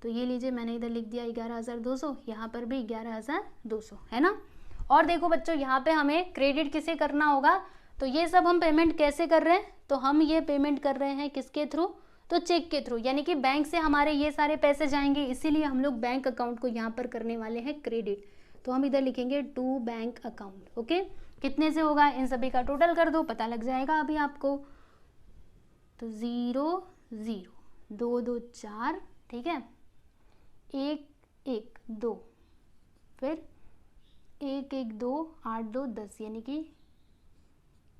तो ये लीजिए, मैंने इधर लिख दिया 11,200, यहाँ पर भी 11,200, है ना। और देखो बच्चों, यहाँ पे हमें क्रेडिट किसे करना होगा, तो ये सब हम पेमेंट कैसे कर रहे हैं, तो हम ये पेमेंट कर रहे हैं किसके थ्रू, तो चेक के थ्रू, यानी कि बैंक से हमारे ये सारे पैसे जाएंगे, इसीलिए हम लोग बैंक अकाउंट को यहाँ पर करने वाले हैं क्रेडिट। तो हम इधर लिखेंगे टू बैंक अकाउंट, ओके। कितने से होगा, इन सभी का टोटल कर दो, पता लग जाएगा अभी आपको। तो 0 0 2 2 4, ठीक है, 1 1 2, फिर 1 1 2 8 2 10, यानी कि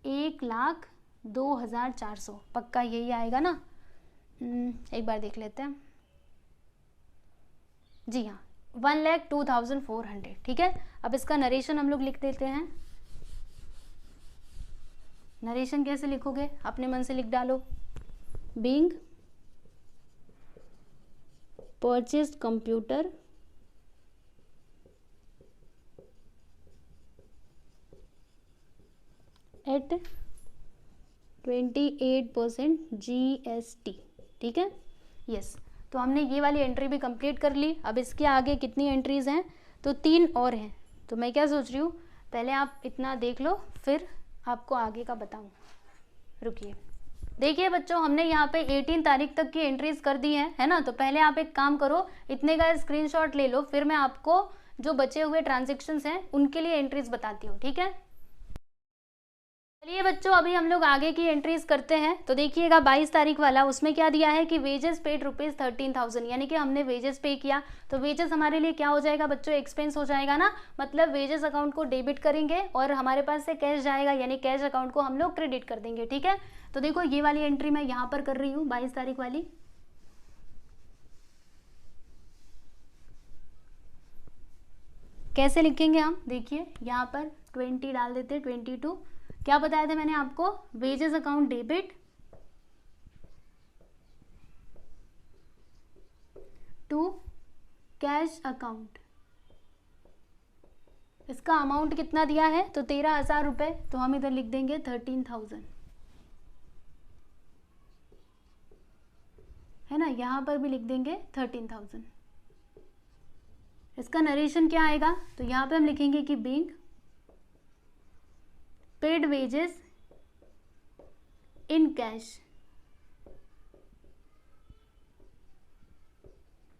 1,02,400, पक्का यही आएगा ना। एक बार देख लेते हैं, जी हाँ, 1,02,400, ठीक है। अब इसका नरेशन हम लोग लिख देते हैं। नरेशन कैसे लिखोगे, अपने मन से लिख डालो, being purchased computer eight 28% GST, ठीक है, यस। तो हमने ये वाली एंट्री भी कंप्लीट कर ली। अब इसके आगे कितनी एंट्रीज हैं, तो 3 और हैं। तो मैं क्या सोच रही हूँ, पहले आप इतना देख लो, फिर आपको आगे का बताऊँ। रुकिए, देखिए बच्चों, हमने यहाँ पे 18 तारीख तक की एंट्रीज कर दी है ना। तो पहले आप एक काम करो, इतने का स्क्रीनशॉट ले लो, फिर मैं आपको जो बचे हुए ट्रांजेक्शन्स हैं उनके लिए एंट्रीज बताती हूँ, ठीक है। चलिए बच्चों, अभी हम लोग आगे की एंट्रीज करते हैं। तो देखिएगा 22 तारीख वाला, उसमें क्या दिया है कि वेजेस पेड ₹13,000, यानी कि हमने वेजेस पे किया। तो वेजेस हमारे लिए क्या हो जाएगा बच्चों, एक्सपेंस हो जाएगा ना। मतलब वेजेस अकाउंट को डेबिट करेंगे और हमारे पास से कैश जाएगा, यानी कैश अकाउंट को हम लोग क्रेडिट कर देंगे, ठीक है। तो देखो ये वाली एंट्री मैं यहाँ पर कर रही हूँ, 22 तारीख वाली। कैसे लिखेंगे हम, देखिए यहाँ पर 20 डाल देते, 22। क्या बताया था मैंने आपको, wages account debit to cash account, इसका अमाउंट कितना दिया है तो 13,000 रुपये, तो हम इधर लिख देंगे 13,000, है ना, यहाँ पर भी लिख देंगे 13,000। इसका नरेशन क्या आएगा तो यहाँ पे हम लिखेंगे कि being paid wages in cash.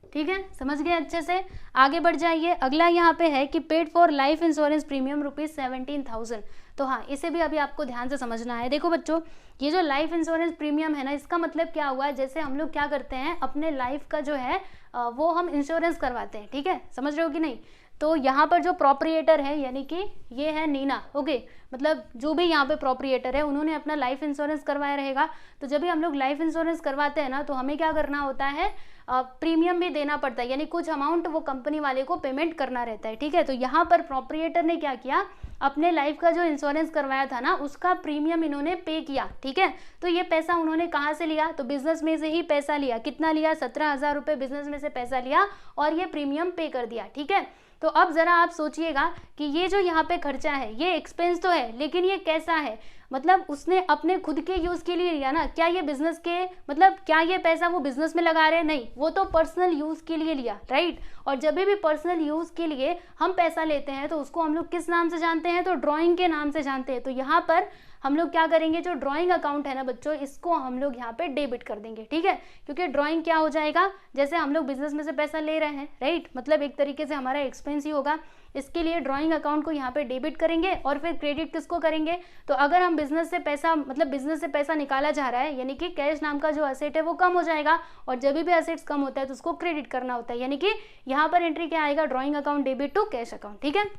ठीक है, समझ गए अच्छे से, आगे बढ़ जाइए। अगला यहाँ पे है कि paid for life insurance premium ₹17,000। तो हाँ, इसे भी अभी आपको ध्यान से समझना है। देखो बच्चों, ये जो लाइफ इंश्योरेंस प्रीमियम है ना, इसका मतलब क्या हुआ है, जैसे हम लोग क्या करते हैं अपने लाइफ का जो है वो हम इंश्योरेंस करवाते हैं। ठीक है, समझ रहे हो कि नहीं। तो यहाँ पर जो प्रोप्रिएटर है यानी कि ये है नीना, ओके, मतलब जो भी यहाँ पे प्रोप्रिएटर है उन्होंने अपना लाइफ इंश्योरेंस करवाया रहेगा। तो जब भी हम लोग लाइफ इंश्योरेंस करवाते हैं ना, तो हमें क्या करना होता है, प्रीमियम भी देना पड़ता है, यानी कुछ अमाउंट वो कंपनी वाले को पेमेंट करना रहता है। ठीक है, तो यहाँ पर प्रोप्रिएटर ने क्या किया, अपने लाइफ का जो इंश्योरेंस करवाया था ना, उसका प्रीमियम इन्होंने पे किया। ठीक है, तो ये पैसा उन्होंने कहाँ से लिया, तो बिजनेस में से ही पैसा लिया। कितना लिया, 17,000 रुपये बिजनेस में से पैसा लिया और ये प्रीमियम पे कर दिया। ठीक है, तो अब जरा आप सोचिएगा कि ये जो यहाँ पे खर्चा है ये एक्सपेंस तो है, लेकिन ये कैसा है, मतलब उसने अपने खुद के यूज़ के लिए लिया ना। क्या ये बिजनेस के, मतलब क्या ये पैसा वो बिजनेस में लगा रहे हैं, नहीं, वो तो पर्सनल यूज़ के लिए लिया, राइट। और जब भी पर्सनल यूज़ के लिए हम पैसा लेते हैं तो उसको हम लोग किस नाम से जानते हैं, तो ड्राइंग के नाम से जानते हैं। तो यहाँ पर हम लोग क्या करेंगे, जो ड्राइंग अकाउंट है ना बच्चों, इसको हम लोग यहाँ पे डेबिट कर देंगे। ठीक है, क्योंकि ड्राइंग क्या हो जाएगा, जैसे हम लोग बिजनेस में से पैसा ले रहे हैं, राइट, मतलब एक तरीके से हमारा एक्सपेंस ही होगा। इसके लिए ड्राइंग अकाउंट को यहाँ पे डेबिट करेंगे और फिर क्रेडिट किसको करेंगे, तो अगर हम बिजनेस से पैसा, मतलब बिजनेस से पैसा निकाला जा रहा है, यानी कि कैश नाम का जो एसेट है वो कम हो जाएगा, और जब भी एसेट्स कम होता है तो उसको क्रेडिट करना होता है, यानी कि यहाँ पर एंट्री क्या आएगा, drawing account debit to cash account. ठीक है,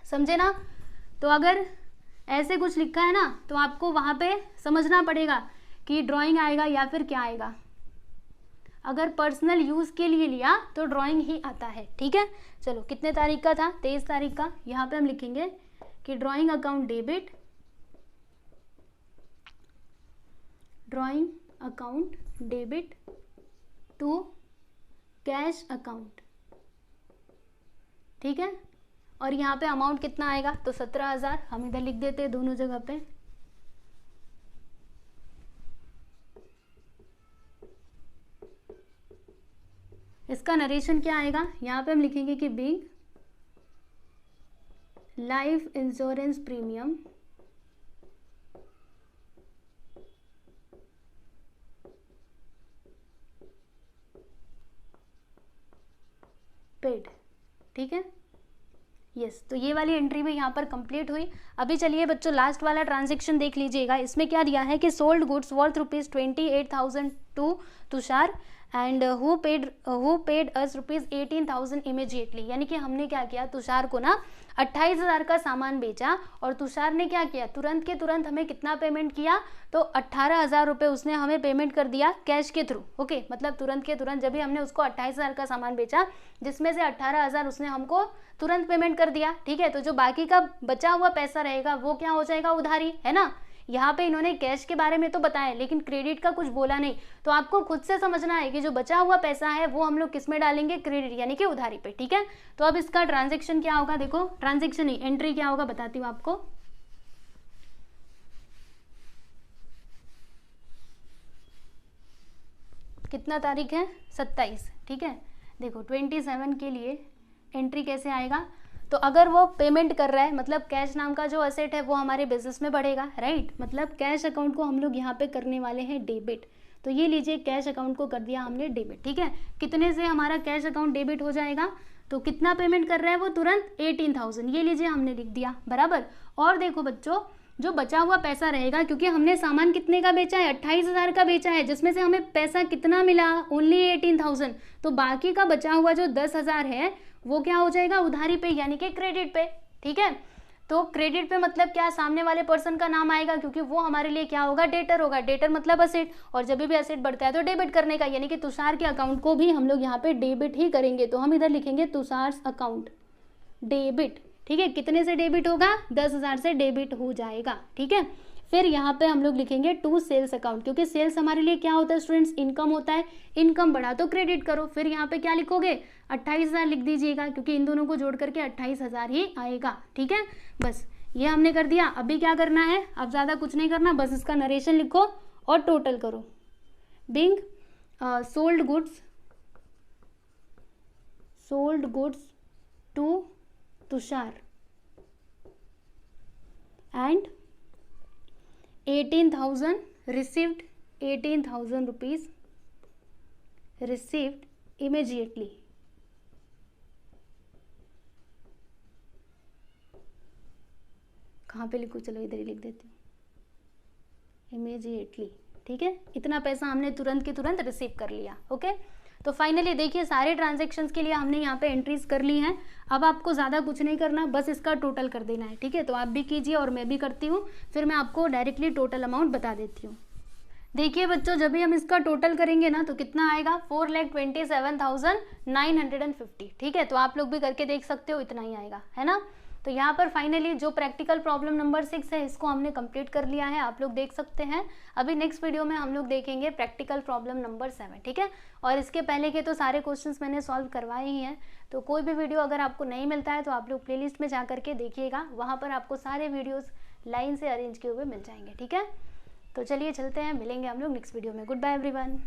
समझे ना। तो अगर ऐसे कुछ लिखा है ना, तो आपको वहाँ पे समझना पड़ेगा कि ड्राइंग आएगा या फिर क्या आएगा। अगर पर्सनल यूज़ के लिए लिया तो ड्राइंग ही आता है। ठीक है, चलो कितने तारीख का था, 23 तारीख का। यहाँ पे हम लिखेंगे कि drawing account debit, drawing account debit to cash account. ठीक है, और यहाँ पे अमाउंट कितना आएगा, तो 17,000 हम इधर लिख देते हैं दोनों जगह पे। इसका नरेशन क्या आएगा, यहाँ पे हम लिखेंगे कि being life insurance premium paid. ठीक है, यस, तो ये वाली एंट्री भी यहाँ पर कंप्लीट हुई। अभी चलिए बच्चों लास्ट वाला ट्रांजेक्शन देख लीजिएगा। इसमें क्या दिया है कि sold goods worth ₹28,000 to Tushar and who paid us ₹18,000 immediately. यानी कि हमने क्या किया, तुषार को ना 28,000 का सामान बेचा और तुषार ने क्या किया, तुरंत के तुरंत हमें कितना पेमेंट किया, तो 18,000 रुपये उसने हमें पेमेंट कर दिया कैश के थ्रू। ओके, मतलब तुरंत के तुरंत, जब भी हमने उसको 28,000 का सामान बेचा, जिसमें से 18,000 उसने हमको तुरंत पेमेंट कर दिया। ठीक है, तो जो बाकी का बचा हुआ पैसा रहेगा वो क्या हो जाएगा, उधारी, है ना। यहाँ पे इन्होंने कैश के बारे में तो बताया लेकिन क्रेडिट का कुछ बोला नहीं, तो आपको खुद से समझना है कि जो बचा हुआ पैसा है वो हम लोग किस में डालेंगे, क्रेडिट यानी कि उधारी पे। ठीक है, तो अब इसका ट्रांजेक्शन क्या होगा, देखो ट्रांजेक्शन नहीं, एंट्री क्या होगा बताती हूँ आपको। कितना तारीख है, 27। ठीक है, देखो 27 के लिए एंट्री कैसे आएगा, तो अगर वो पेमेंट कर रहा है मतलब कैश नाम का जो असेट है वो हमारे बिजनेस में बढ़ेगा, राइट, मतलब कैश अकाउंट को हम लोग यहाँ पे करने वाले हैं डेबिट। तो ये लीजिए कैश अकाउंट को कर दिया हमने डेबिट। ठीक है, कितने से हमारा कैश अकाउंट डेबिट हो जाएगा, तो कितना पेमेंट कर रहा है वो तुरंत 18,000, ये लीजिए हमने लिख दिया बराबर। और देखो बच्चों, जो बचा हुआ पैसा रहेगा, क्योंकि हमने सामान कितने का बेचा है, 28,000 का बेचा है, जिसमें से हमें पैसा कितना मिला, ओनली 18,000, तो बाकी का बचा हुआ जो 10,000 है वो क्या हो जाएगा, उधारी पे यानी कि क्रेडिट पे। ठीक है, तो क्रेडिट पे मतलब क्या, सामने वाले पर्सन का नाम आएगा, क्योंकि वो हमारे लिए क्या होगा, डेटर होगा, डेटर मतलब असेट, और जब भी असेट बढ़ता है तो डेबिट करने का, यानी कि तुषार के अकाउंट को भी हम लोग यहाँ पे डेबिट ही करेंगे। तो हम इधर लिखेंगे तुषार अकाउंट डेबिट। ठीक है, कितने से डेबिट होगा, 10,000 से डेबिट हो जाएगा। ठीक है, फिर यहाँ पे हम लोग लिखेंगे टू सेल्स अकाउंट, क्योंकि सेल्स हमारे लिए क्या होता है स्टूडेंट्स, इनकम होता है, इनकम बढ़ा तो क्रेडिट करो। फिर यहाँ पे क्या लिखोगे, 28,000 लिख दीजिएगा, क्योंकि इन दोनों को जोड़ करके 28,000 ही आएगा। ठीक है, बस ये हमने कर दिया। अभी क्या करना है, अब ज़्यादा कुछ नहीं करना, बस इसका नरेशन लिखो और टोटल करो। Being sold goods to Tushar and 18,000 received, 18,000 rupees received immediately। कहाँ पे लिखूँ, चलो इधर ही लिख देती हूँ, इमीडिएटली। ठीक है, इतना पैसा हमने तुरंत के तुरंत रिसीव कर लिया। ओके, तो फाइनली देखिए सारे ट्रांजेक्शन्स के लिए हमने यहाँ पे एंट्रीज कर ली हैं। अब आपको ज़्यादा कुछ नहीं करना, बस इसका टोटल कर देना है। ठीक है, तो आप भी कीजिए और मैं भी करती हूँ, फिर मैं आपको डायरेक्टली टोटल अमाउंट बता देती हूँ। देखिए बच्चों, जब भी हम इसका टोटल करेंगे ना तो कितना आएगा, 4,27,950। ठीक है, तो आप लोग भी करके देख सकते हो, इतना ही आएगा, है ना। तो यहाँ पर फाइनली जो प्रैक्टिकल प्रॉब्लम नंबर 6 है इसको हमने कंप्लीट कर लिया है, आप लोग देख सकते हैं। अभी नेक्स्ट वीडियो में हम लोग देखेंगे प्रैक्टिकल प्रॉब्लम नंबर 7। ठीक है, और इसके पहले के तो सारे क्वेश्चंस मैंने सॉल्व करवाए ही हैं। तो कोई भी वीडियो अगर आपको नहीं मिलता है तो आप लोग प्लेलिस्ट में जा करके देखिएगा, वहाँ पर आपको सारे वीडियोज़ लाइन से अरेंज किए हुए मिल जाएंगे। ठीक है, तो चलिए चलते हैं, मिलेंगे हम लोग नेक्स्ट वीडियो में। Good bye everyone.